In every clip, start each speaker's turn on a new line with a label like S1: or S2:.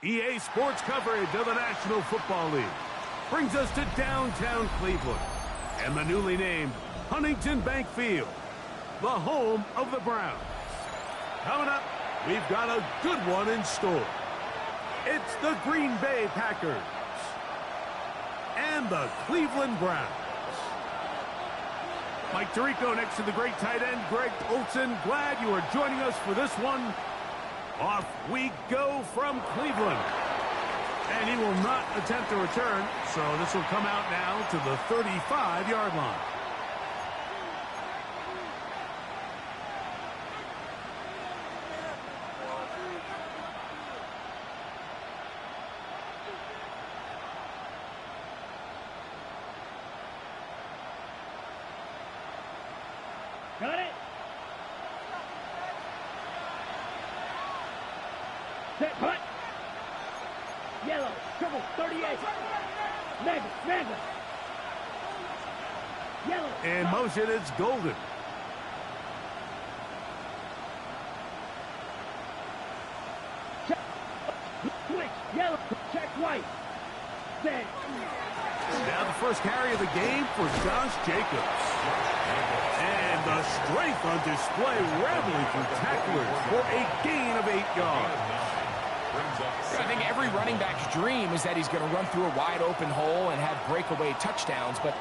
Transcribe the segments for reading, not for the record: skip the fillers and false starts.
S1: EA Sports coverage of the National Football League brings us to downtown Cleveland and the newly named Huntington Bank Field, the home of the Browns. Coming up, we've got a good one in store. It's the Green Bay Packers and the Cleveland Browns. Mike Tirico next to the great tight end, Greg Olsen. Glad you are joining us for this one. Off we go from Cleveland. And he will not attempt a return, so this will come out now to the 35-yard line.
S2: Got it. Set, hut. Yellow, triple, 38. Mega. Yellow.
S1: In motion, it's Golden.
S2: Check. Switch, yellow, check white. Set.
S1: Now the first carry of the game for Josh Jacobs. And the strength on display, rambling through tacklers for a gain of 8 yards.
S3: I think every running back's dream is that he's going to run through a wide open hole and have breakaway touchdowns, but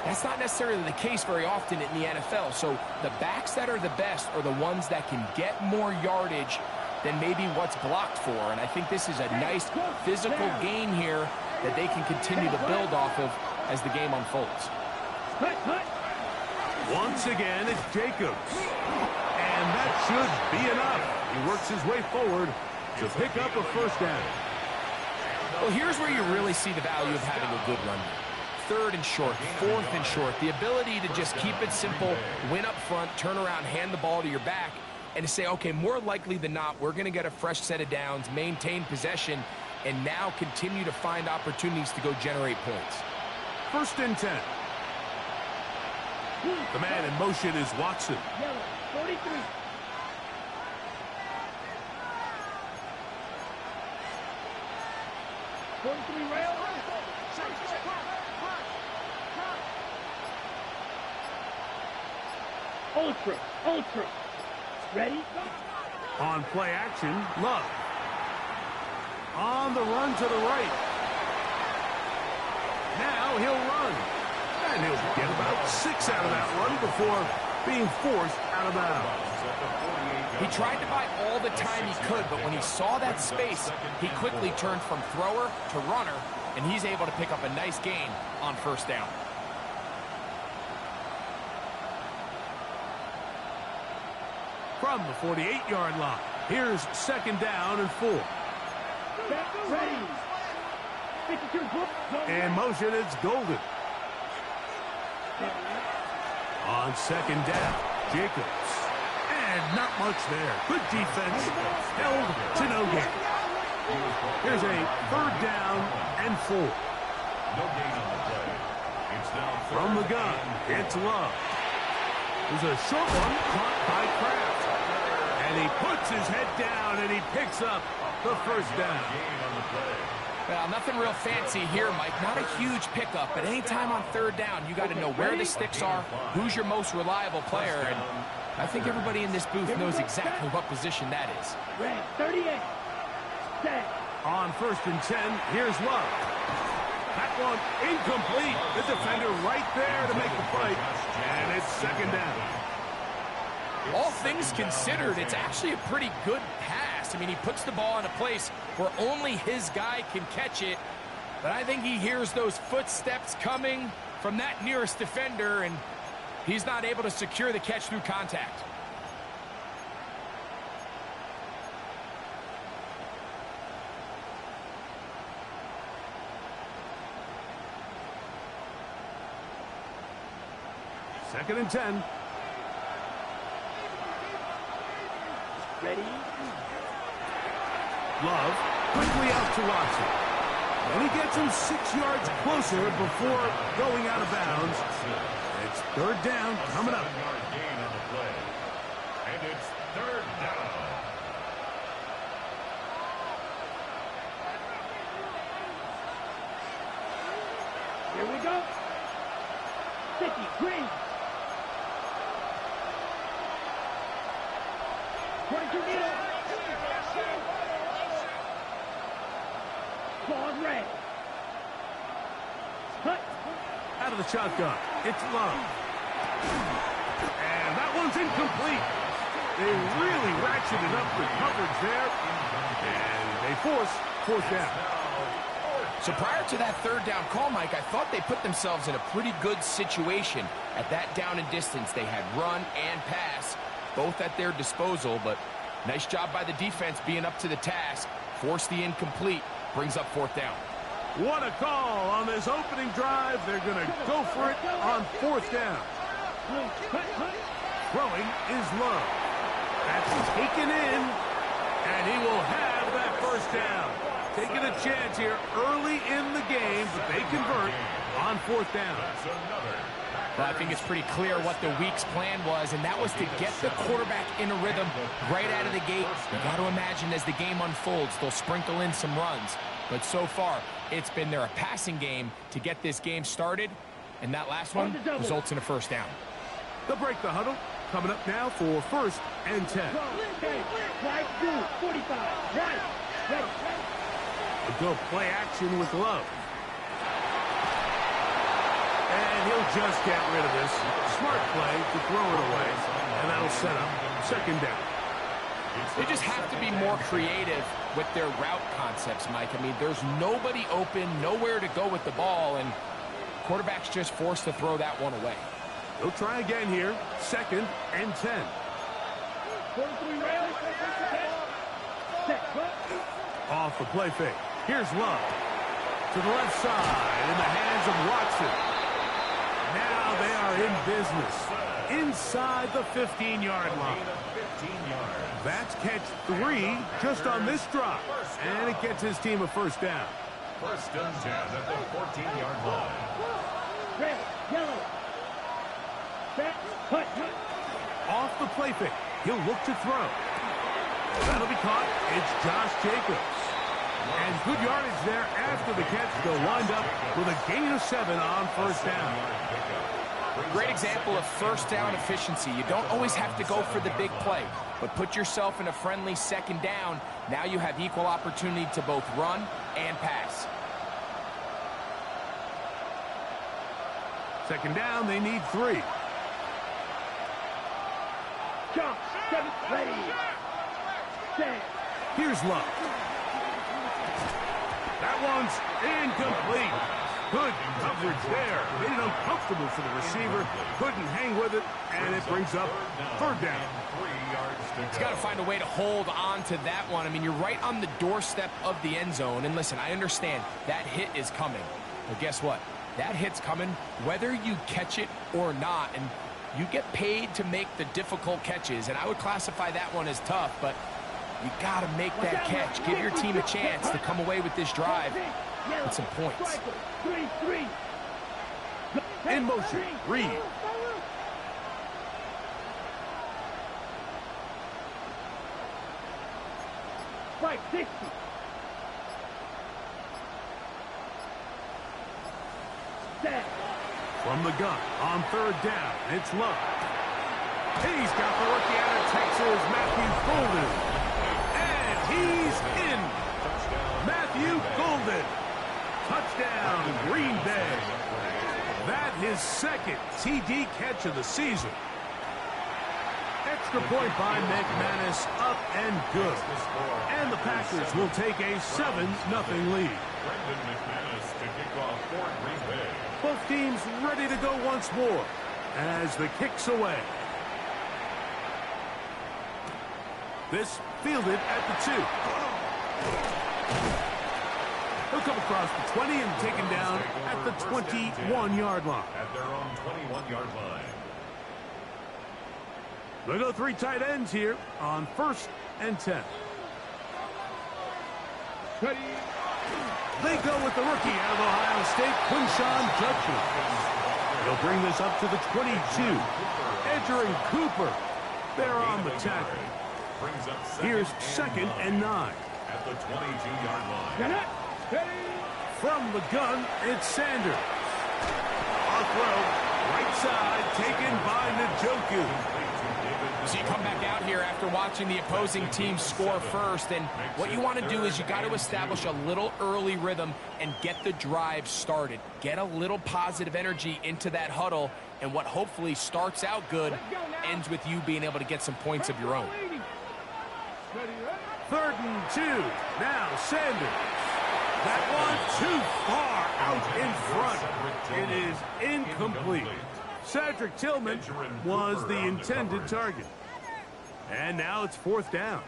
S3: that's not necessarily the case very often in the NFL. So the backs that are the best are the ones that can get more yardage than maybe what's blocked for. And I think this is a nice physical gain here that they can continue to build off of as the game unfolds.
S1: Once again, it's Jacobs. And that should be enough. He works his way forward to pick up a first down.
S3: Well, here's where you really see the value of having a good run. 3rd and short, 4th and short. The ability to just keep it simple, win up front, turn around, hand the ball to your back, and to say, okay, more likely than not, we're going to get a fresh set of downs, maintain possession, and now continue to find opportunities to go generate points.
S1: 1st and 10. The man in motion is Watson.
S2: Yellow, 43. Rail. Ultra. Ready?
S1: On play action, Love. On the run to the right. Now he'll run. And he'll get about 6 out of that run before being forced out of bounds.
S3: He tried to buy all the time he could, but when he saw that space, he quickly turned from thrower to runner, and he's able to pick up a nice gain on 1st down.
S1: From the 48-yard line, here's 2nd down and 4.
S2: Ready.
S1: In motion, it's Golden. On 2nd down, Jacobs. And not much there. Good defense. Held to no gain. Here's a 3rd down and 4. From the gun, it's Love. There's a short one caught by Kraft. And he puts his head down and he picks up the 1st down.
S3: Well, nothing real fancy here, Mike. Not a huge pickup, but anytime on 3rd down, you got to know where the sticks are, who's your most reliable player, and I think everybody in this booth knows exactly what position that is.
S2: 38. Set.
S1: On 1st and 10, here's Love. That one incomplete. The defender right there to make the play, and it's 2nd down.
S3: All things considered, it's actually a pretty good pass. I mean, he puts the ball in a place where only his guy can catch it. But I think he hears those footsteps coming from that nearest defender, and he's not able to secure the catch through contact.
S1: Second and 10.
S2: Ready?
S1: Love quickly out to Watson. And he gets him 6 yards closer before going out of bounds. It's 3rd down coming up.
S4: And it's 3rd down.
S2: 50, green. 22 needle. Ball red. Cut.
S1: Out of the shotgun. It's Love. And that one's incomplete. They really ratcheted up the coverage there. And they force fourth down.
S3: So prior to that third down call, Mike, I thought they put themselves in a pretty good situation at that down and distance. They had run and pass, both at their disposal, but nice job by the defense being up to the task. Force the incomplete, brings up fourth down.
S1: What a call on this opening drive. They're going to go for it on fourth down. Throwing is Love. That's taken in, and he will have that first down. Taking a chance here early in the game, but they convert on fourth down.
S3: Well, I think it's pretty clear what the week's plan was, and that was to get the quarterback in a rhythm right out of the gate. You got to imagine as the game unfolds, they'll sprinkle in some runs. But so far, it's been their passing game to get this game started, and that last one results in a first down.
S1: They'll break the huddle. Coming up now for first and 10.
S2: Right, 45, right, ready.
S1: They'll go play action with Love. And he'll just get rid of this. Smart play to throw it away. And that'll set up second down.
S3: They just have to be more creative with their route concepts, Mike. I mean, there's nobody open, nowhere to go with the ball, and quarterback's just forced to throw that one away.
S1: They'll try again here. Second and 10.
S2: 43 rounds.
S1: Off the play fake. Here's Love. To the left side in the hands of Watson. Now they are in business. Inside the 15-yard line. That's catch 3 just on this drop. And it gets his team a first down.
S4: First and 10 at the 14-yard line.
S2: Red, yellow. Set, cut.
S1: Off the play fake. He'll look to throw. That'll be caught. It's Josh Jacobs. And good yardage there after the catch. They'll wind up with a gain of 7 on first down.
S3: Great example of first down efficiency. You don't always have to go for the big play, but put yourself in a friendly second down. Now you have equal opportunity to both run and pass.
S1: Second down, they need 3.
S2: Jump, 7, ready. Set.
S1: Here's Love. That one's incomplete. Good coverage there. Made it uncomfortable for the receiver. Couldn't hang with it, and it brings up third down.
S3: He's got to find a way to hold on to that one. I mean, you're right on the doorstep of the end zone. And listen, I understand that hit is coming. But guess what? That hit's coming whether you catch it or not. And you get paid to make the difficult catches. And I would classify that one as tough, but you got to make that catch. Give your team a chance to come away with this drive with some points.
S2: 3.
S1: In motion, Reed.
S2: Strike 60. Set.
S1: From the gun on third down, it's Love. He's got the rookie out of Texas, Matthew Golden. And he's in. Matthew Golden. Touchdown, Green Bay. That his second TD catch of the season. Extra point by McManus, up and good. And the Packers will take a 7-0 lead.
S4: Brendan McManus to kick off for Green Bay.
S1: Both teams ready to go once more as the kick's away. This fielded at the 2. He'll come across the 20 and taken down at the 21-yard line.
S4: At their own 21-yard line.
S1: They'll go 3 tight ends here on first and 10.
S2: Ready.
S1: They go with the rookie out of Ohio State, Quinshon Judkins. They'll bring this up to the 22. Edgerrin Cooper. They're on the tackle.
S4: Brings up
S1: Here's second and 9.
S4: at the 22-yard line.
S2: Get it. Ready.
S1: From the gun, it's Sanders. On throw, Right side taken by Njoku.
S3: So you come back out here after watching the opposing team score first, and what you want to do is you got to establish a little early rhythm and get the drive started. Get a little positive energy into that huddle, and what hopefully starts out good ends with you being able to get some points of your own.
S1: 3rd and 2. Now Sanders. That one too far out in front. It is incomplete. Cedric Tillman was the intended target. And now it's 4th down.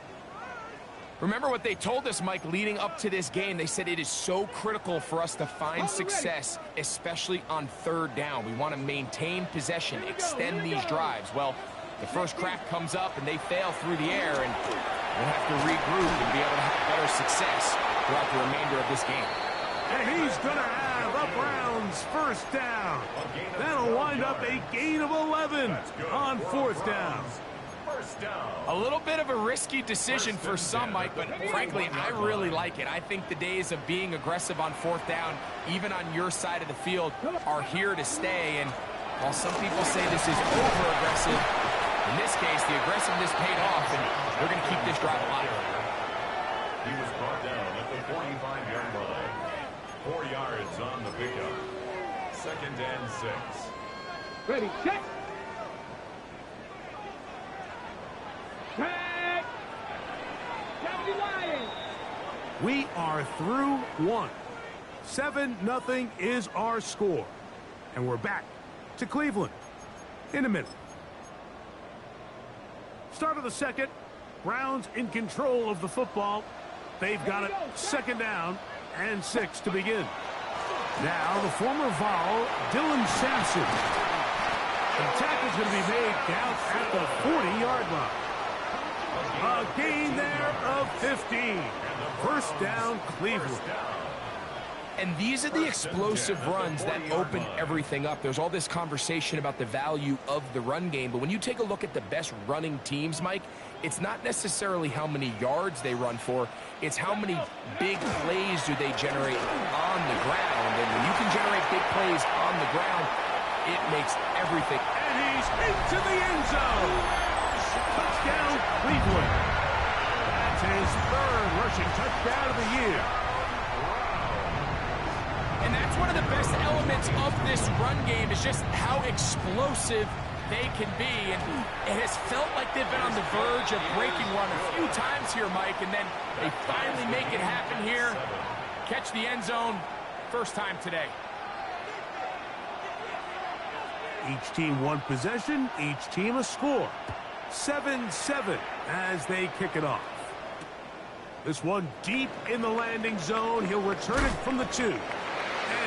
S3: Remember what they told us, Mike, leading up to this game. They said it is so critical for us to find success, especially on 3rd down. We want to maintain possession, extend these drives. Well, the first crack comes up and they fail through the air, and we'll have to regroup and be able to have better success throughout the remainder of this game.
S1: And he's going to have a Browns 1st down. That'll wind up a gain of 11 on 4th down.
S3: A little bit of a risky decision for some, Mike, but frankly, I really like it. I think the days of being aggressive on 4th down, even on your side of the field, are here to stay. And while some people say this is over-aggressive, in this case, the aggressiveness paid off, and they're going to keep this drive alive.
S4: He was brought down at the 45-yard line. 4 yards on the pickup. 2nd and 6.
S2: Ready, check. Tag. Deputy Lions.
S1: We are through 1. 7-0 is our score. And we're back to Cleveland in a minute. Start of the 2nd. Browns in control of the football. They've got it 2nd down and 6 to begin. Now the former Vol, Dylan Sampson. The tackle's going to be made down at the 40-yard line. A gain there of 15. 1st down, Cleveland.
S3: And these are the explosive runs that open everything up. There's all this conversation about the value of the run game, but when you take a look at the best running teams, Mike, it's not necessarily how many yards they run for, it's how many big plays do they generate on the ground. And when you can generate big plays on the ground, it makes everything.
S1: And he's into the end zone. Touchdown, Cleveland. That's his 3rd rushing touchdown of the year.
S3: And that's one of the best elements of this run game, is just how explosive they can be. And it has felt like they've been on the verge of breaking run a few times here, Mike, and then they finally make it happen here. Catch the end zone, 1st time today.
S1: Each team 1 possession, each team a score. 7-7 as they kick it off. This one deep in the landing zone. He'll return it from the 2. And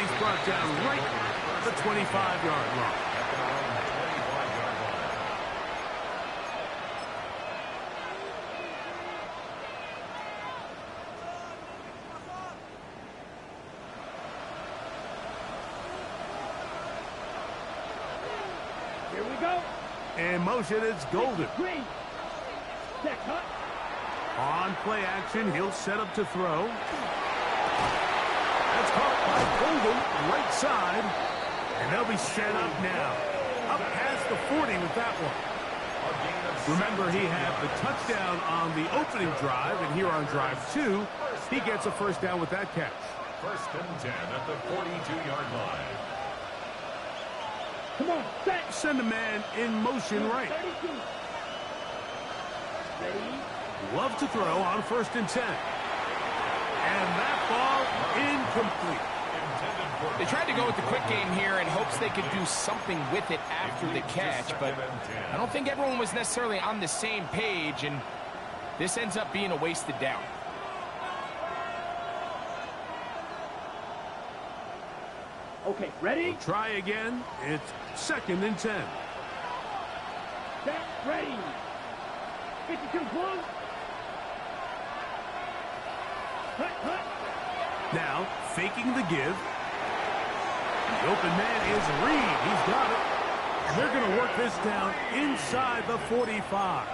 S1: he's brought down right at the 25-yard line.
S2: Here we go.
S1: In motion, it's Golden.
S2: Green. Check, cut.
S1: On play action, he'll set up to throw. That's caught by Golden, right side. And they'll be set up now. Up past the 40 with that one. Remember, he had the touchdown on the opening drive, and here on drive 2, he gets a 1st down with that catch.
S4: 1st and 10 at the 42-yard line.
S2: Come on, set.
S1: Send a man in motion right.
S2: 32. Ready.
S1: Love to throw on 1st and 10. And that ball incomplete.
S3: They tried to go with the quick game here in hopes they could do something with it after the catch, but I don't think everyone was necessarily on the same page, and this ends up being a wasted down.
S2: Okay, ready?
S1: We'll try again. It's 2nd and 10.
S2: Set, ready. 52 close. Cut, cut.
S1: Now, faking the give. The open man is Reed. He's got it. And they're going to work this down inside the 45.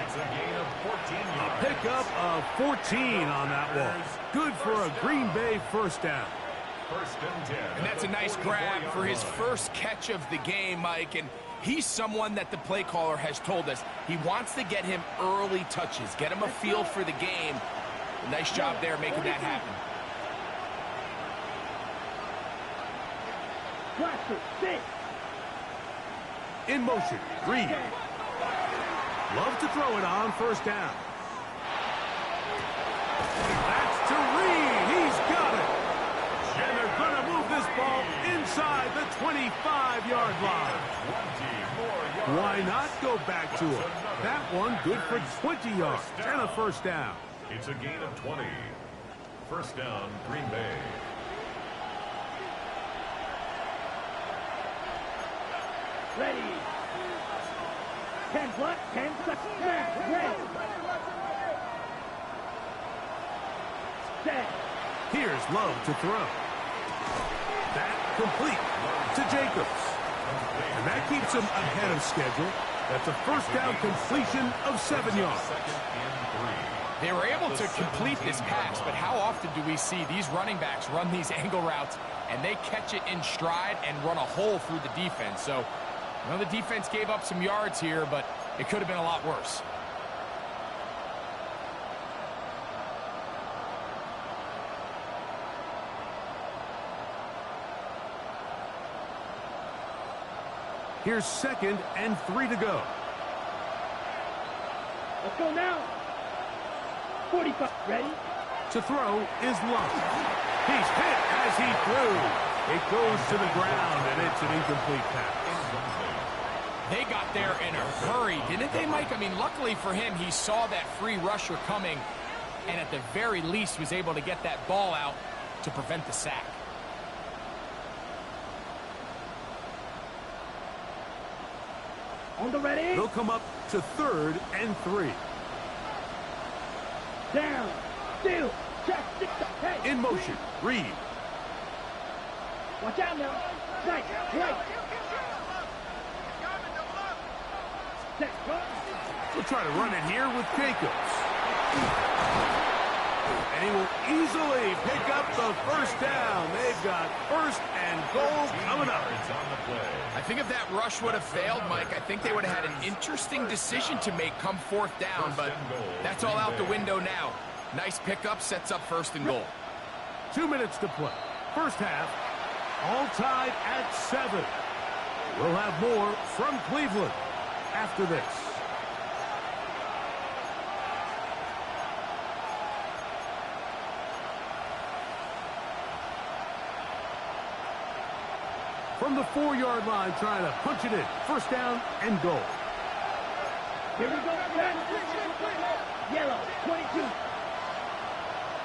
S4: It's a gain of 14
S1: A
S4: yards.
S1: pickup of 14 on that one. Good for a Green Bay 1st down.
S4: First and 10.
S3: And that's a nice grab for his first catch of the game, Mike. And he's someone that the play caller has told us he wants to get him early touches, get him a feel for the game. Nice job there making that happen.
S1: In motion, Reed. Love to throw it on first down. That's to Reed. He's got it. And they're going to move this ball inside the 25-yard line. Why not go back to it? That one good for 20 yards and a first down.
S4: It's a gain of 20. First down, Green Bay.
S2: Ready. 10 block, 10 seconds. Ready. Set.
S1: Here's Love to throw. That complete to Jacobs. And that keeps him ahead of schedule. That's a first down completion of 7 yards.
S3: They were able to complete this pass, but how often do we see these running backs run these angle routes and they catch it in stride and run a hole through the defense? So, you know, the defense gave up some yards here, but it could have been a lot worse.
S1: Here's 2nd and 3 to go.
S2: Let's go now. 45. Ready?
S1: To throw is Love. He's hit as he threw. It goes to the ground, and it's an incomplete pass.
S3: They got there in a hurry, didn't they, Mike? I mean, luckily for him, he saw that free rusher coming, and at the very least was able to get that ball out to prevent the sack.
S2: On the ready.
S1: They'll come up to 3rd and 3.
S2: Down. Still. Check. Hey.
S1: In motion, Reed.
S2: Watch out now. Right. Right. Set. Run.
S1: We'll try to run it here with Jacobs. And he will easily pick up the first down. They've got 1st and goal coming up.
S3: I think if that rush would have failed, Mike, I think they would have had an interesting decision to make come 4th down, but that's all out the window now. Nice pickup, sets up 1st and goal.
S1: 2 minutes to play. First half, all tied at 7. We'll have more from Cleveland after this. From the 4-yard line, trying to punch it in. First down and goal.
S2: Here we go. Yellow. 22.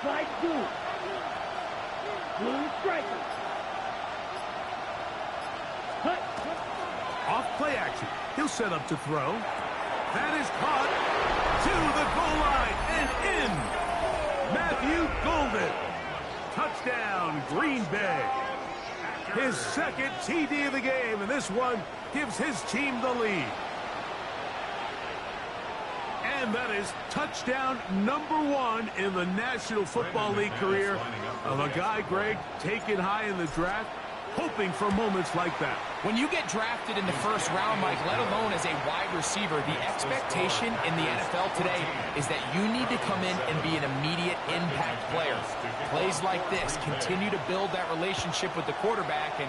S2: Slide 2. Blue striker. Hut.
S1: Off play action. He'll set up to throw. That is caught to the goal line and in. Matthew Golden. Touchdown, Green Bay. His 2nd TD of the game, and this one gives his team the lead. And that is touchdown number 1 in the National Football League career of a guy, Greg, taken high in the draft, hoping for moments like that.
S3: When you get drafted in the 1st round, Mike, let alone as a wide receiver, the expectation in the NFL today is that you need to come in and be an immediate impact player. Plays like this continue to build that relationship with the quarterback, and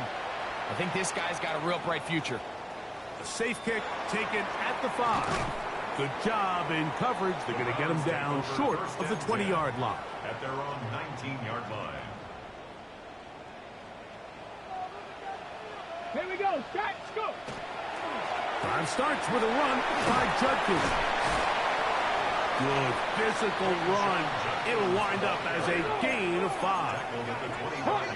S3: I think this guy's got a real bright future.
S1: A safe kick taken at the 5. Good job in coverage. They're going to get him down short of the 20-yard line.
S4: At their own 19-yard line.
S2: Here we go. Start. Go.
S1: Time starts with a run by Judkins. Good physical run. It'll wind up as a gain of 5.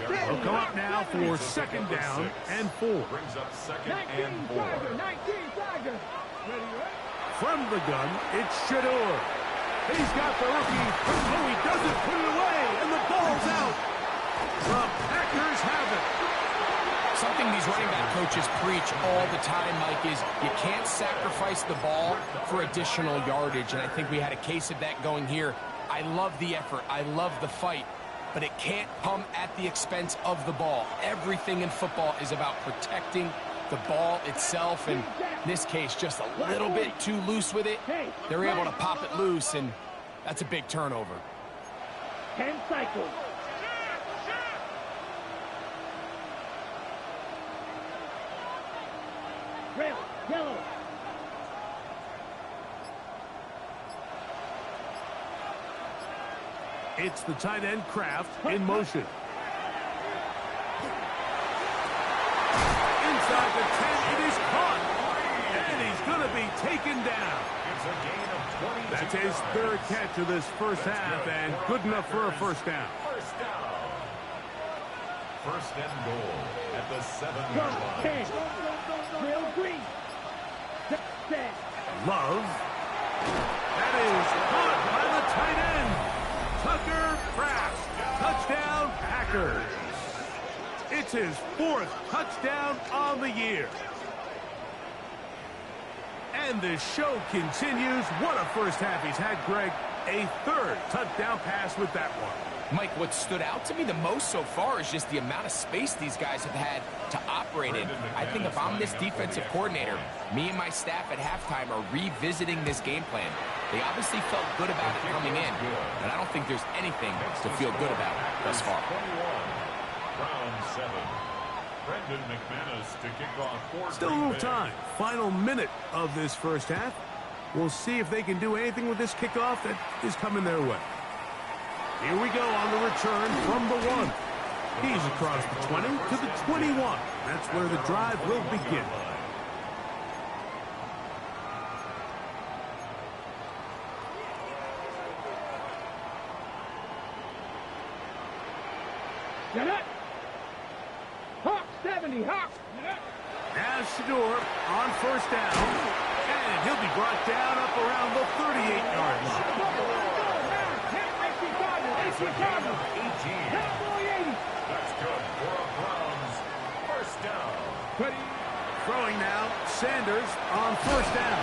S1: They'll come up now for 2nd down and 4.
S4: Brings up 2nd and 4.
S2: 19 Tiger.
S1: From the gun, it's Shador. He's got the rookie. Oh, he doesn't put it away, and the ball's out. The Packers have it.
S3: Something these running back coaches preach all the time, Mike, is you can't sacrifice the ball for additional yardage, and I think we had a case of that going here. I love the effort. I love the fight. but it can't come at the expense of the ball. Everything in football is about protecting the ball itself, and in this case, just a little bit too loose with it. They're able to pop it loose, and that's a big turnover.
S2: 10 cycles. Red, yellow.
S1: It's the tight end Kraft in motion. Inside the 10, it is caught. And he's going to be taken down.
S4: It's a gain of 20.
S1: That's his third catch of this first half, and good enough for a first down.
S4: First down. First and goal at the 7-yard line.
S2: 10. Real green. Set.
S1: Love. That is caught by the tight end. Tucker Kraft. Touchdown, Packers. It's his fourth touchdown on the year. And the show continues. What a first half he's had, Greg. A third touchdown pass with that one.
S3: Mike, what stood out to me the most so far is just the amount of space these guys have had to operate in. I think if I'm this defensive coordinator, me and my staff at halftime are revisiting this game plan. They obviously felt good about it coming in, but I don't think there's anything to feel good about thus far.
S4: 21, round 7. Brendan McManus to kick off.
S1: Still a little time. Final minute of this first half. We'll see if they can do anything with this kickoff that is coming their way. Here we go on the return from the 1. He's across the 20 to the 21. That's where the drive will begin.
S2: Get it. Hawk 70. Hawk.
S1: Now Shador on first down. And he'll be brought down up around the 38-yard line.
S4: It's a gain of 18. That's good for a Browns first down.
S1: Throwing now, Sanders on first down.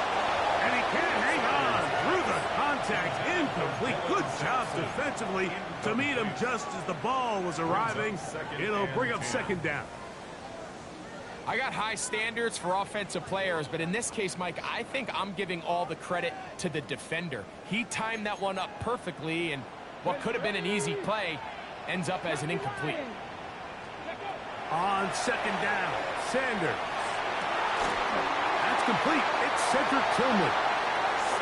S1: And he can't hang on through the contact. Incomplete. Good job defensively to meet him just as the ball was arriving. It'll bring up second down.
S3: I got high standards for offensive players, but in this case, Mike, I think I'm giving all the credit to the defender. He timed that one up perfectly, and what could have been an easy play ends up as an incomplete.
S1: On second down, Sanders. That's complete. It's Cedric Tillman.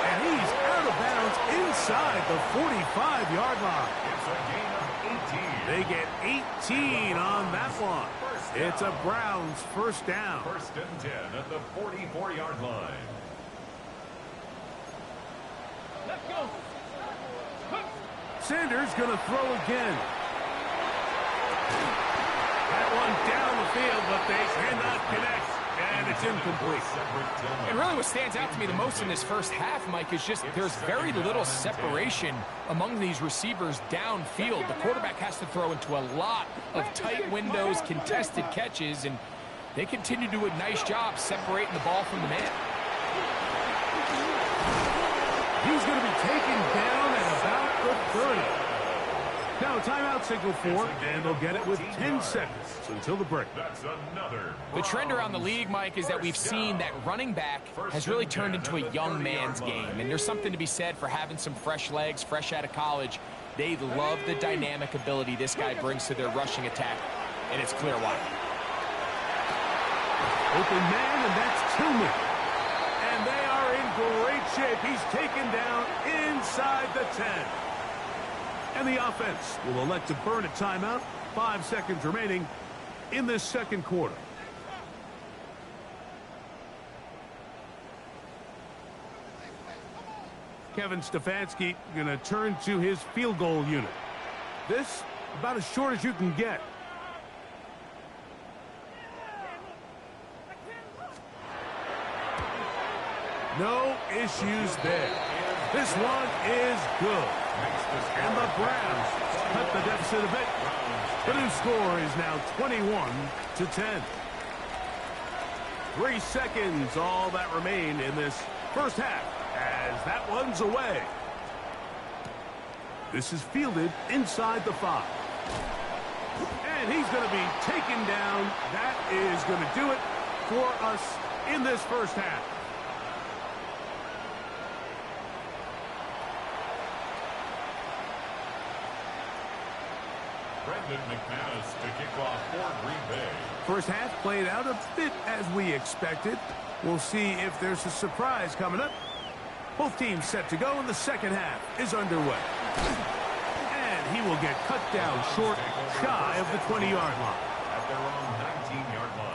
S1: And he's out of bounds inside the 45-yard line.
S4: It's a gain of 18.
S1: They get 18 on that one. It's a Browns first down.
S4: First and 10 at the 44-yard line.
S2: Let's go.
S1: Sanders going to throw again. That one down the field, but they cannot connect, and it's incomplete.
S3: And really what stands out to me the most in this first half, Mike, is just there's very little separation among these receivers downfield. The quarterback has to throw into a lot of tight windows, contested catches, and they continue to do a nice job separating the ball from the man.
S1: He's going to be taken down at about the 30. Now, timeout signal for, and they'll get it with 10 seconds until the break.
S4: That's another.
S3: The trend around the league, Mike, is that we've seen that running back has really turned into a young man's game. And there's something to be said for having some fresh legs, fresh out of college. They love the dynamic ability this guy brings to their rushing attack, and it's clear why.
S1: Open man, and that's Tillman. And they are in great shape. He's taken down inside the 10. And the offense will elect to burn a timeout. 5 seconds remaining in this second quarter. Kevin Stefanski going to turn to his field goal unit. This about as short as you can get. No issues there. This one is good. And the Browns cut the deficit a bit. The new score is now 21-10. 3 seconds, all that remain in this first half as that one's away. This is fielded inside the 5. And he's going to be taken down. That is going to do it for us in this first half.
S4: Brendan McManus to kick off for Green Bay.
S1: First half played out a bit as we expected. We'll see if there's a surprise coming up. Both teams set to go, and the second half is underway. And he will get cut down short, shy of the 20-yard line.
S4: At their own 19-yard line.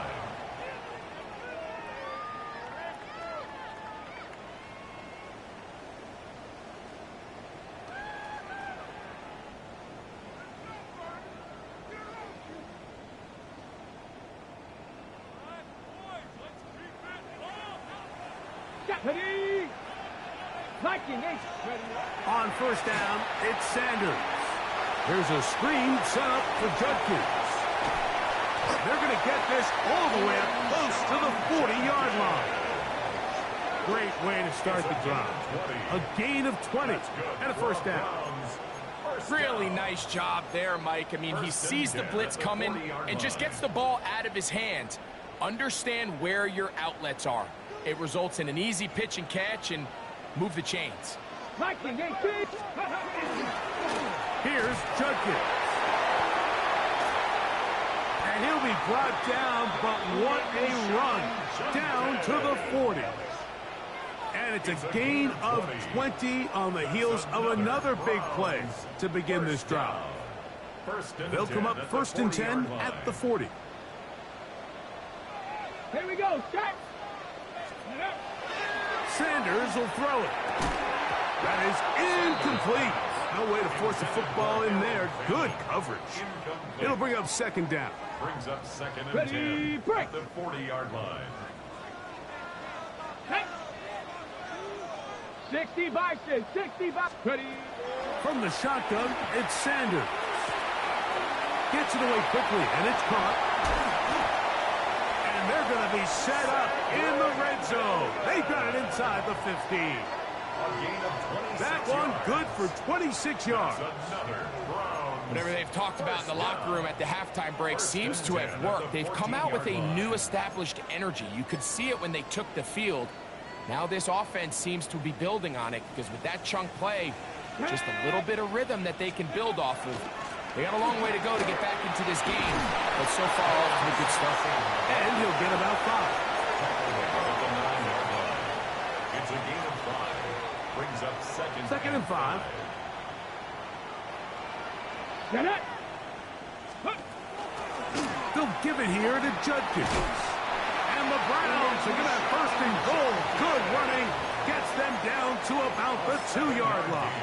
S2: Ready. Viking, ready.
S1: On first down, it's Sanders. Here's a screen set up for Judkins. They're going to get this all the way up close to the 40-yard line. Great way to start the drive. A gain of 20 and a first down.
S3: Really nice job there, Mike. I mean, he sees the blitz coming and just gets the ball out of his hands. Understand where your outlets are. It results in an easy pitch and catch and move the chains.
S1: Here's Judkins. And he'll be brought down, but what a run. Down to the 40. And it's a gain of 20 on the heels of another big play to begin this drive. They'll come up first and 10 at the 40.
S2: Here we go, start.
S1: Sanders will throw it. That is incomplete. No way to force the football in there. Good coverage. It'll bring up second down.
S4: Brings up second and
S2: Ready,
S4: 10
S2: break.
S4: at the 40-yard line.
S2: 65, 65. Ready.
S1: From the shotgun, it's Sanders. Gets it away quickly, and it's caught. And they're going to be set up in the red zone. They got it inside the 15.
S4: A gain of 26
S1: That one
S4: yards.
S1: good for 26 yards.
S4: Another Browns.
S3: Whatever they've talked about in the locker room at the halftime break seems to have worked. They've come out with a new established energy. You could see it when they took the field. Now this offense seems to be building on it because with that chunk play, just a little bit of rhythm that they can build off of. They got a long way to go to get back into this game, but so far off to a good start.
S1: And he'll get about 5.
S4: It's a gain of 5. Brings up
S1: Second and 5.
S2: Get it.
S1: They'll give it here to Judkins. And the Browns are going to have first and goal. Good running. Gets them down to about the 2-yard line.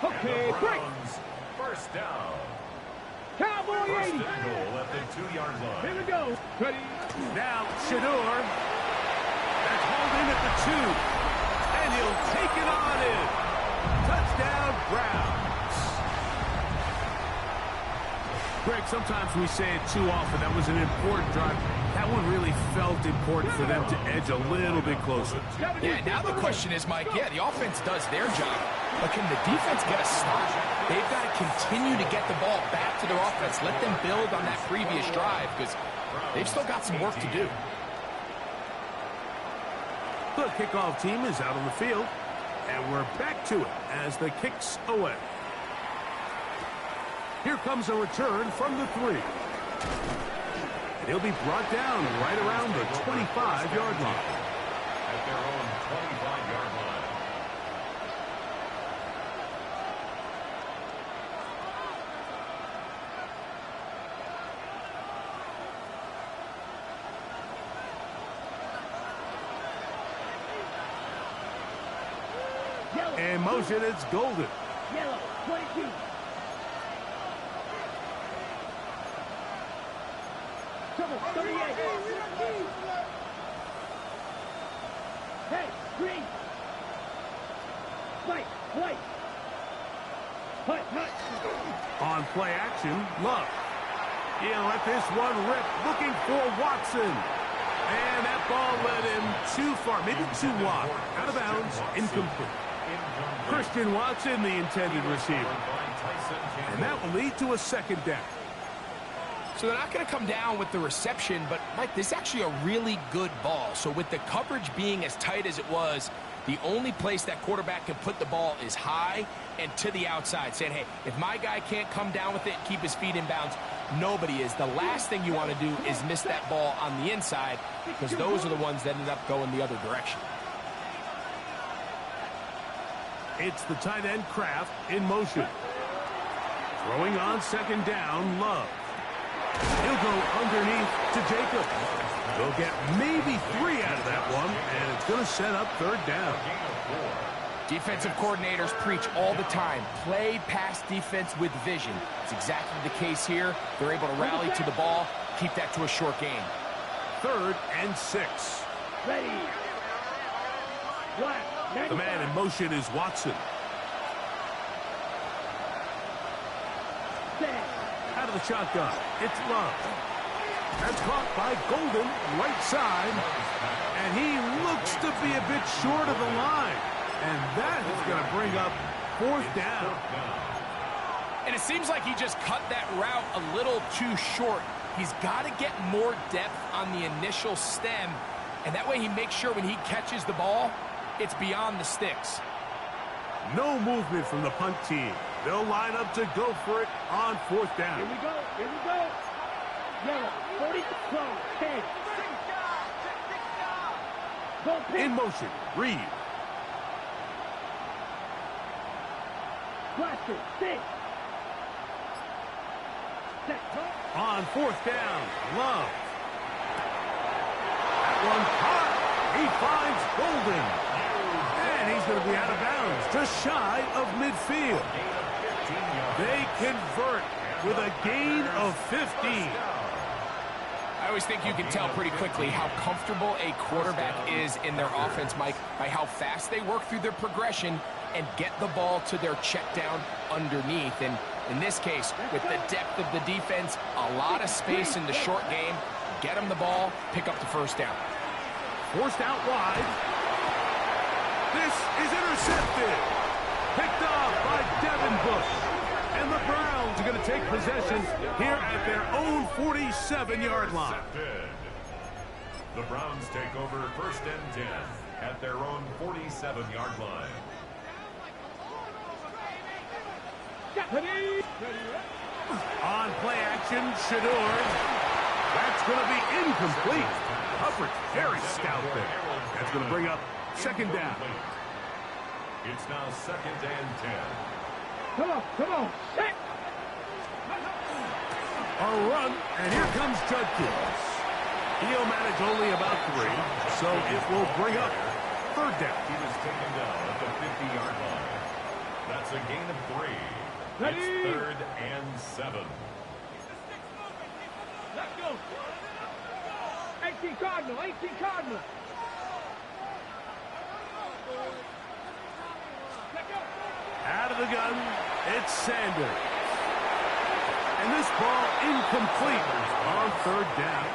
S2: Okay, break.
S4: Browns first down.
S2: Cowboy
S4: First
S2: 80.
S4: and goal at the 2-yard line.
S2: Here we go. Ready.
S1: Now Shador. That's holding at the 2. And he'll take it on in. Touchdown, Browns. Greg, sometimes we say it too often. That was an important drive. That one really felt important for them to edge a little bit closer.
S3: Yeah, now the question is, Mike, yeah, the offense does their job, but can the defense get a stop? They've got to continue to get the ball back to their offense. Let them build on that previous drive because they've still got some work to do.
S1: The kickoff team is out on the field, and we're back to it as the kick's away. Here comes a return from the 3. And he'll be brought down right around the 25-yard line.
S4: At their own 25-yard line.
S2: Yellow.
S1: In motion, it's Golden.
S2: Yellow. 22. Trouble. 38. Hey, green. White. White. Hut. Hut.
S1: On play action, Love. He'll let this one rip, looking for Watson. And that ball led him too far, maybe too wide. Out of bounds, incomplete. Christian Watson, the intended receiver. And that will lead to a second down.
S3: So they're not going to come down with the reception, but, Mike, this is actually a really good ball. So with the coverage being as tight as it was, the only place that quarterback can put the ball is high and to the outside, saying, hey, if my guy can't come down with it and keep his feet in bounds, nobody is. The last thing you want to do is miss that ball on the inside, because those are the ones that end up going the other direction.
S1: It's the tight end Kraft in motion. Throwing on second down, Love. He'll go underneath to Jacob. They'll get maybe 3 out of that one, and it's going to set up third down.
S3: Defensive coordinators preach all the time, play pass defense with vision. It's exactly the case here. They're able to rally to the ball, keep that to a short gain.
S1: 3rd and 6.
S2: Ready.
S1: The man in motion is Watson. Out of the shotgun, it's Love. That's caught by Golden, right side. And he looks to be a bit short of the line. And that is going to bring up 4th down.
S3: And it seems like he just cut that route a little too short. He's got to get more depth on the initial stem. And that way he makes sure when he catches the ball, it's beyond the sticks.
S1: No movement from the punt team. They'll line up to go for it on 4th down.
S2: Here we go. Here we go. Yellow. 40, 12, 10. Go pick.
S1: In motion, Reed.
S2: Blaster. 6. Set.
S1: On 4th down, Love. That one caught. He finds Golden. And he's going to be out of bounds, just shy of midfield. They convert with a gain of 15.
S3: I always think you can tell pretty quickly how comfortable a quarterback is in their offense, Mike, by how fast they work through their progression and get the ball to their check down underneath. And in this case, with the depth of the defense, a lot of space in the short game, get them the ball, pick up the 1st down.
S1: Forced out wide. This is intercepted. Picked off by Devin Bush. And the Browns are going to take possession here at their own 47-yard line.
S4: The Browns take over 1st and 10 at their own 47-yard line.
S1: On play action, Shador. That's going to be incomplete. Coverage very stout there. That's going to bring up 2nd down.
S4: It's now 2nd and 10.
S2: Come on. Come on. Set.
S1: A run, and here comes Judkins. He'll manage only about 3, so it will bring up 3rd down.
S4: He was taken down at the 50-yard line. That's a gain of 3.
S2: Ready.
S4: It's 3rd and 7.
S2: Let's go. 18 Cardinal. 18 Cardinal. Let's go.
S1: Out of the gun, it's Sanders. And this ball incomplete on 3rd down.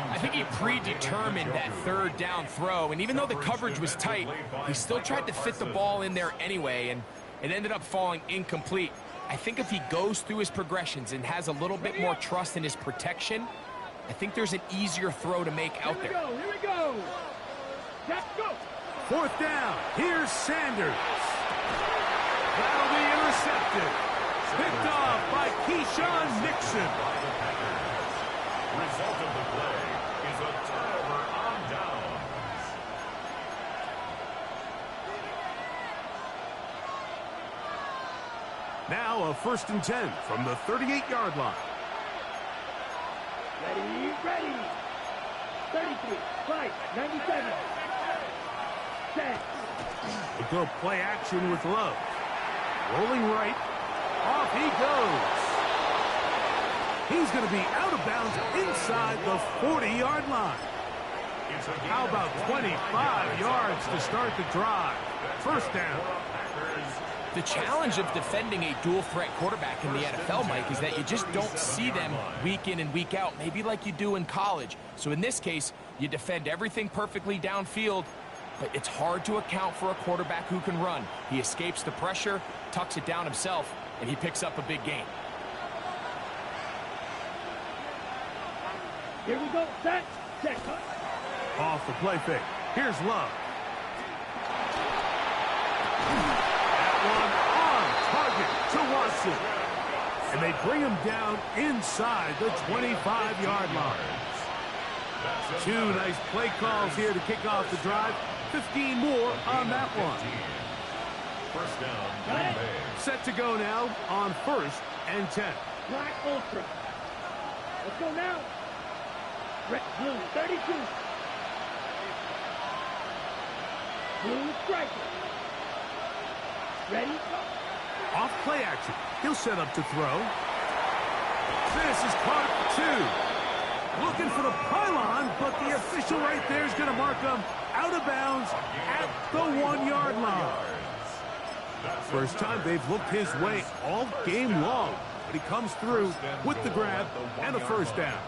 S3: I think he predetermined that 3rd down throw, and even though the coverage was tight, he still tried to fit the ball in there anyway, and it ended up falling incomplete. I think if he goes through his progressions and has a little bit more trust in his protection, I think there's an easier throw to make out there.
S2: Here we go. Let's go.
S1: 4th down, here's Sanders. That'll be intercepted. Picked off by Keyshawn Nixon.
S4: Result of the play is a turnover on downs.
S1: Now a 1st and 10 from the 38-yard line.
S2: Ready, ready. 33, 5, 97. Set.
S1: We'll go play action with Love. Rolling right. Off he goes. He's going to be out of bounds inside the 40-yard line. How about 25 yards to start the drive? 1st down.
S3: The challenge of defending a dual-threat quarterback in the NFL, Mike, is that you just don't see them week in and week out, maybe like you do in college. So in this case, you defend everything perfectly downfield, but it's hard to account for a quarterback who can run. He escapes the pressure, tucks it down himself, and he picks up a big gain.
S2: Here we go. Set. Check.
S1: Off the play fake. Here's Love. That one on target to Watson. And they bring him down inside the 25-yard line. Two nice play calls here to kick off the drive. 15 more on that one.
S4: First down, Green Bay.
S1: Set to go now on 1st and 10.
S2: Black Ultra. Let's go now. Red, blue, 32. Blue striker. Ready?
S1: Off play action. He'll set up to throw. This is caught at 2. Looking for the pylon, but the official right there is going to mark him out of bounds at the 1-yard line. First time they've looked his way all game long, but he comes through with the grab and a first down.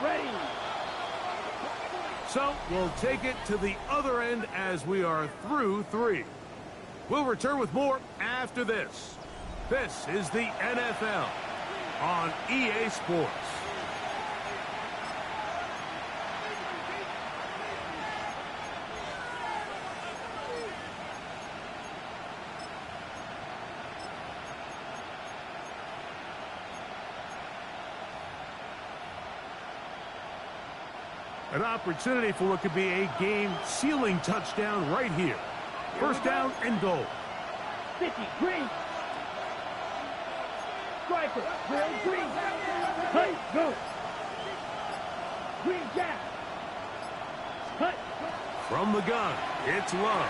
S2: Ready.
S1: So we'll take it to the other end as we are through 3. We'll return with more after this. This is the NFL on EA Sports. An opportunity for what could be a game-sealing touchdown right here. First down and goal.
S2: 50, green. Striker, green. Cut, go. Green jack. Cut.
S1: From the gun, it's Love.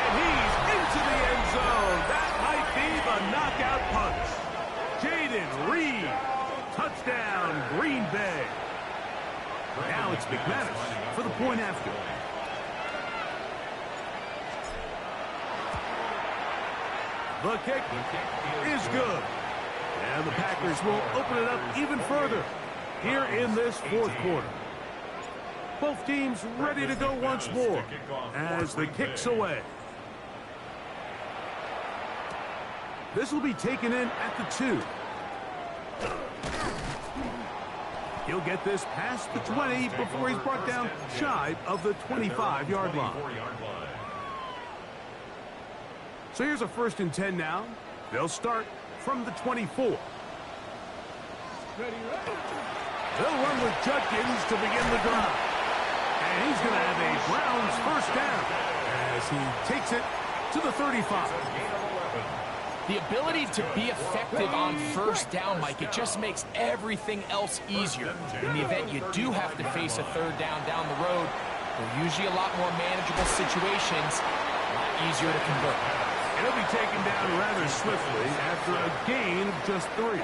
S1: And he's into the end zone. That might be the knockout punch. Jaden Reed. Touchdown, Green Bay. Now it's McManus for the point after. The kick is good. And the Packers will open it up even further here in this 4th quarter. Both teams ready to go once more as the kick's away. This will be taken in at the 2. He'll get this past the 20 before he's brought down shy of the 25-yard line. So here's a 1st and 10 now. They'll start from the 24. They'll run with Judkins to begin the drive. And he's going to have a Browns first down as he takes it to the 35.
S3: The ability to be effective on first down, Mike, it just makes everything else easier. In the event you do have to face a 3rd down the road, they're usually a lot more manageable situations, a lot easier to convert.
S1: It'll be taken down rather swiftly after a gain of just 3.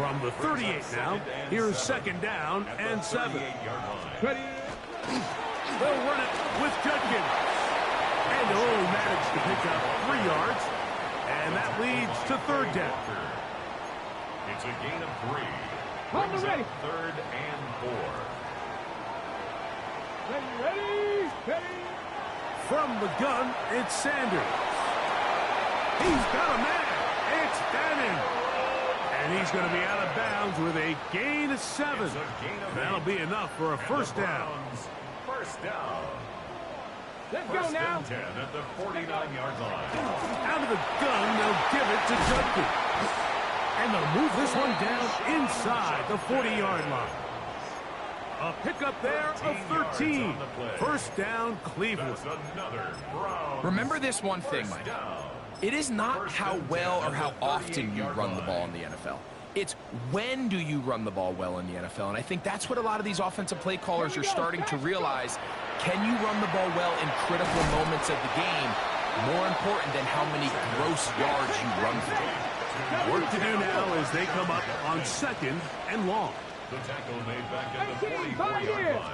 S1: From the 38 now, here's 2nd down and 7.
S2: Ready.
S1: They'll run it with Judkins. And they'll only manage to pick up 3 yards. And that leads to 3rd down.
S4: It's a gain of 3.
S2: On the ready.
S4: 3rd and 4.
S2: Ready.
S1: From the gun, it's Sanders. He's got a man. It's Bannon. And he's going to be out of bounds with a gain of 7. That'll be enough for a first down.
S4: First down.
S2: Let's go now.
S4: 10 at the 49-yard line.
S1: Out of the gun, they'll give it to Judkins. And they'll move this one down inside the 40-yard line. A pickup there of 13. First down, Cleveland.
S3: Remember this one thing, Mike. It is not how well or how often you run the ball in the NFL. It's when do you run the ball well in the NFL. And I think that's what a lot of these offensive play callers are starting to realize. Can you run the ball well in critical moments of the game? More important than how many gross yards you run through.
S1: Work to do now as they come up on 2nd and long.
S4: The tackle made back at the 44-yard line.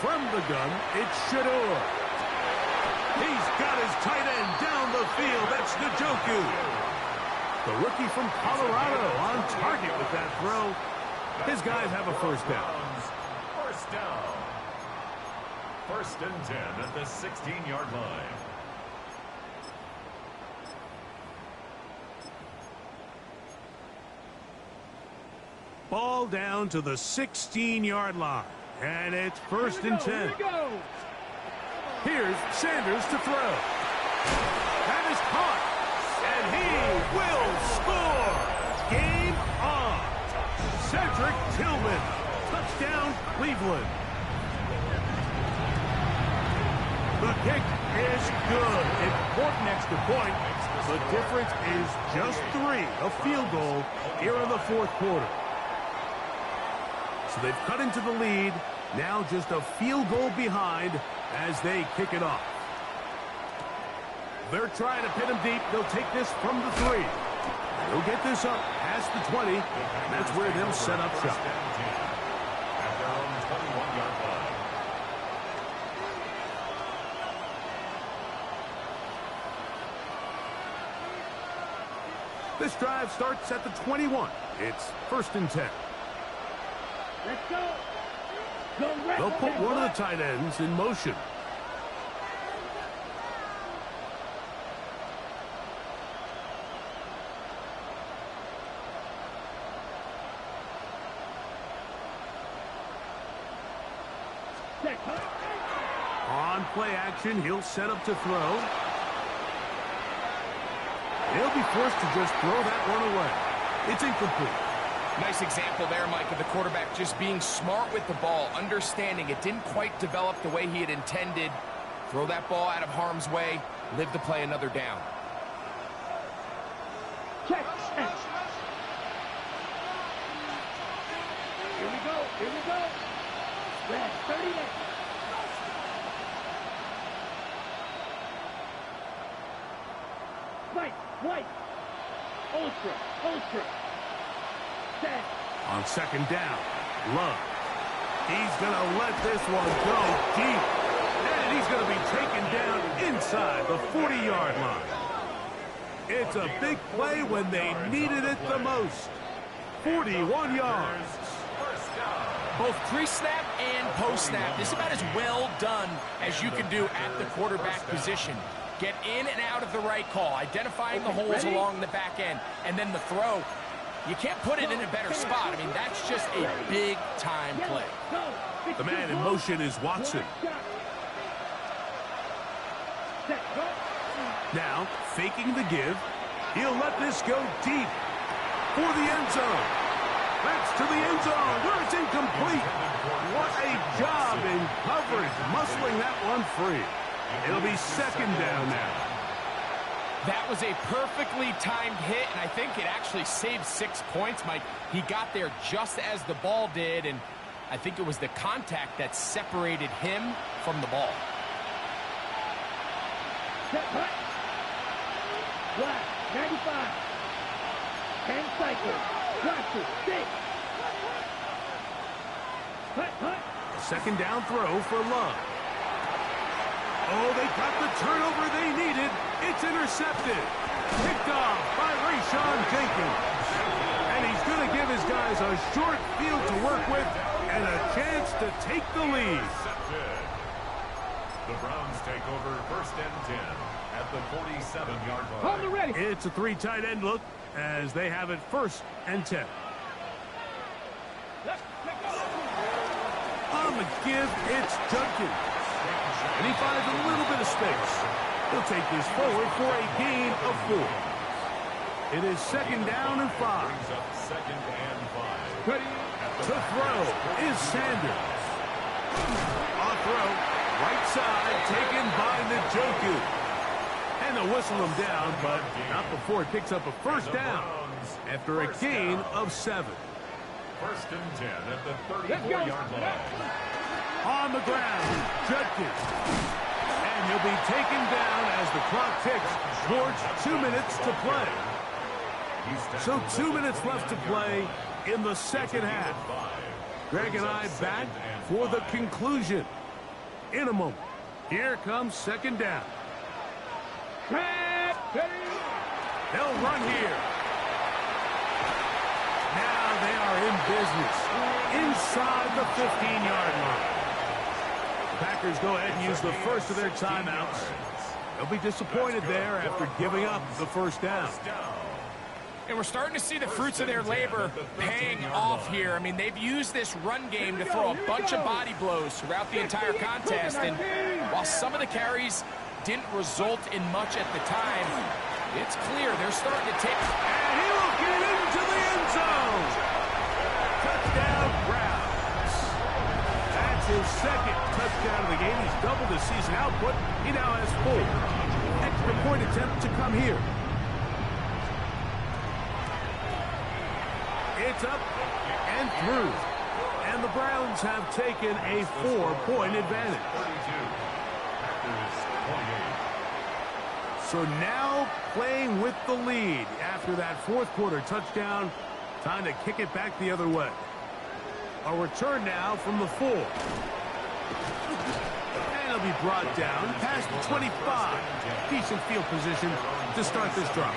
S1: from the gun, it's Shedeur. He's got his tight end down the field. That's Njoku. The rookie from Colorado on target with that throw. His guys have a first down.
S4: First down. 1st and 10 at the 16-yard line.
S1: Ball down to the 16-yard line. And it's 1st and 10. Here's Sanders to throw. That is caught. And he will score. Game on. Cedric Tillman. Touchdown, Cleveland. The kick is good. Important extra point. The difference is just 3. A field goal here in the 4th quarter. So they've cut into the lead. Now just a field goal behind as they kick it off. They're trying to pin him deep. They'll take this from the 3. They'll get this up past the 20. And that's where they'll set up shop.
S4: At their own 21-yard line.
S1: This drive starts at the 21. It's 1st and 10.
S2: Let's go.
S1: They'll put one of the tight ends in motion. On play action, he'll set up to throw. He'll be forced to just throw that one away. It's incomplete.
S3: Nice example there, Mike, of the quarterback just being smart with the ball, understanding it didn't quite develop the way he had intended. Throw that ball out of harm's way, live to play another down.
S2: Check. Here we go. Last 30 minutes. White. Ultra. Set.
S1: On 2nd down, Love. He's going to let this one go deep. And he's going to be taken down inside the 40-yard line. It's a big play when they needed it the most. 41 yards.
S3: Both pre-snap and post-snap, this is about as well done as you can do at the quarterback position. Get in and out of the right call, identifying the holes along the back end, and then the throw. You can't put it in a better spot. I mean, that's just a big-time play.
S1: The man in motion is Watson. Now, faking the give, he'll let this go deep for the end zone. That's to the end zone where it's incomplete. What a job in coverage, muscling that one free. It'll be 2nd down now.
S3: That was a perfectly timed hit, and I think it actually saved 6 points, Mike. He got there just as the ball did, and I think it was the contact that separated him from the ball.
S2: Black, 95. 10 cycles. Watson, 6. Hut.
S1: 2nd down throw for Love. Oh, they got the turnover they needed. It's intercepted. Picked off by Rayshawn Jenkins. And he's going to give his guys a short field to work with and a chance to take the lead.
S4: The Browns take over 1st and 10 at the 47-yard line.
S2: Hold it ready.
S1: It's a 3 tight end look as they have it 1st and 10. On the give, it's Jenkins. And he finds a little bit of space. He'll take this forward for a gain of 4. It is 2nd down and 5.
S4: Brings up 2nd and 5.
S2: Ready.
S1: To throw is Sanders. On throw, right side, taken by Njoku. And they'll whistle him down, but not before it picks up a 1st down after a gain of 7.
S4: 1st and 10 at the 34-yard line.
S1: On the ground, Judkins. And he'll be taken down as the clock ticks towards 2 minutes to play. So 2 minutes left to play in the 2nd half. Greg and I back for the conclusion in a moment. Here comes second down. They'll run here. Now they are in business inside the 15-yard line. The Packers go ahead and use the first of their timeouts. They'll be disappointed there after giving up the first down.
S3: And we're starting to see the fruits of their labor paying off here. I mean, they've used this run game to throw a bunch of body blows throughout the entire contest. And while some of the carries didn't result in much at the time, it's clear they're starting to take...
S1: And he will get into the end zone. Touchdown, Browns. That's his second touchdown of the game. He's doubled his season output. He now has 4. Extra point attempt to come here. It's up and through. And the Browns have taken a 4-point advantage. So now playing with the lead after that fourth quarter touchdown. Time to kick it back the other way. A return now from the 4. And he'll be brought down past the 25. Decent field position to start this drive.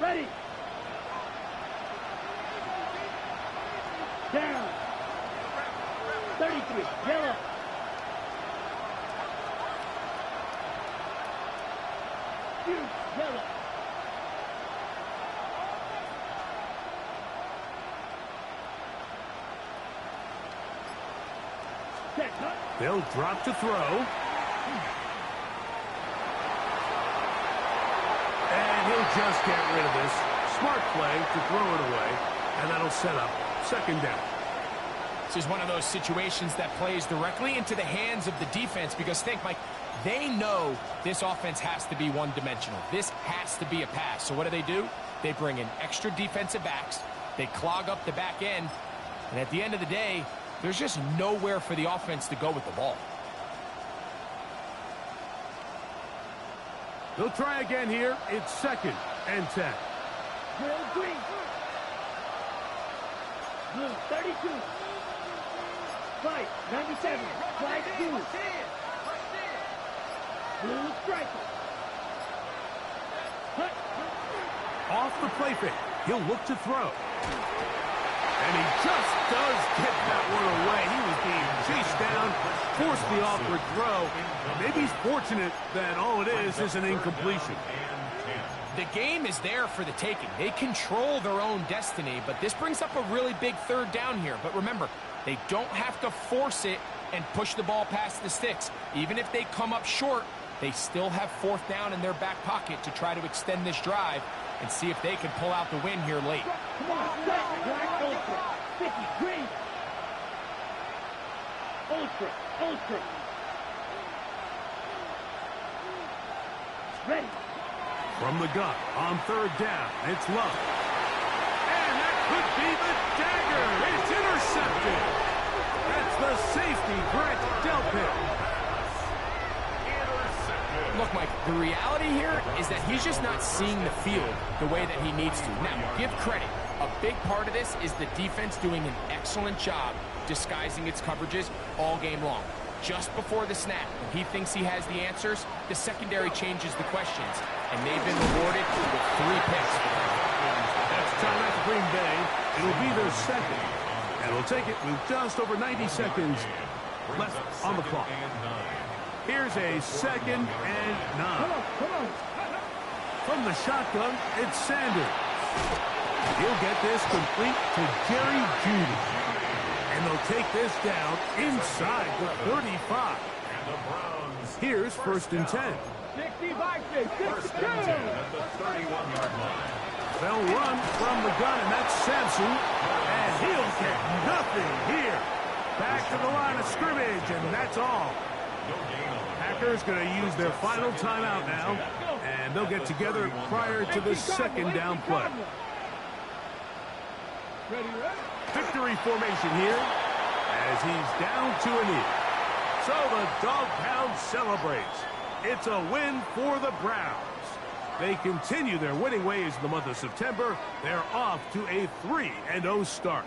S2: Ready. Down. 33. Yellow. Yellow.
S1: They'll drop to throw. And he'll just get rid of this. Smart play to throw it away. And that'll set up second down.
S3: This is one of those situations that plays directly into the hands of the defense because think, Mike, they know this offense has to be one-dimensional. This has to be a pass. So what do? They bring in extra defensive backs. They clog up the back end. And at the end of the day, there's just nowhere for the offense to go with the ball.
S1: They'll try again here. It's second and 10.
S2: Will Green. Blue 32. White 97. White blue. Blue striker. Hut.
S1: Off the play fake. He'll look to throw. And he just does get that one away. He was being chased down, forced the awkward throw. Maybe he's fortunate that all it is an incompletion.
S3: The game is there for the taking. They control their own destiny, but this brings up a really big third down here. But remember, they don't have to force it and push the ball past the sticks. Even if they come up short, they still have fourth down in their back pocket to try to extend this drive and see if they can pull out the win here late.
S2: Come on, Black Ultra. 50, green. Ultra. Ready.
S1: From the gun on third down, it's Love. And that could be the dagger. It's intercepted. That's the safety, Brett Delpit.
S3: Look, Mike, the reality here is that he's just not seeing the field the way that he needs to. Now, give credit. A big part of this is the defense doing an excellent job disguising its coverages all game long. Just before the snap, when he thinks he has the answers, the secondary changes the questions, and they've been rewarded with 3 picks.
S1: That's timeout to Green Bay. It'll be their second, and we'll take it with just over 90 seconds left on the clock. Here's a second and 9.
S2: Come on.
S1: From the shotgun, it's Sanders. He'll get this complete to Jerry Jeudy. And they'll take this down inside the 35. Here's first and 10.
S2: 65, 62.
S4: At the 31-yard line.
S1: They'll run from the gun, and that's Sampson. And he'll get nothing here. Back to the line of scrimmage, and that's all. Packers going to use their final timeout now, and they'll get together prior to the second down play.
S2: Ready.
S1: Victory formation here as he's down to a knee. So the Dog Pound celebrates. It's a win for the Browns. They continue their winning ways in the month of September. They're off to a 3-0 start.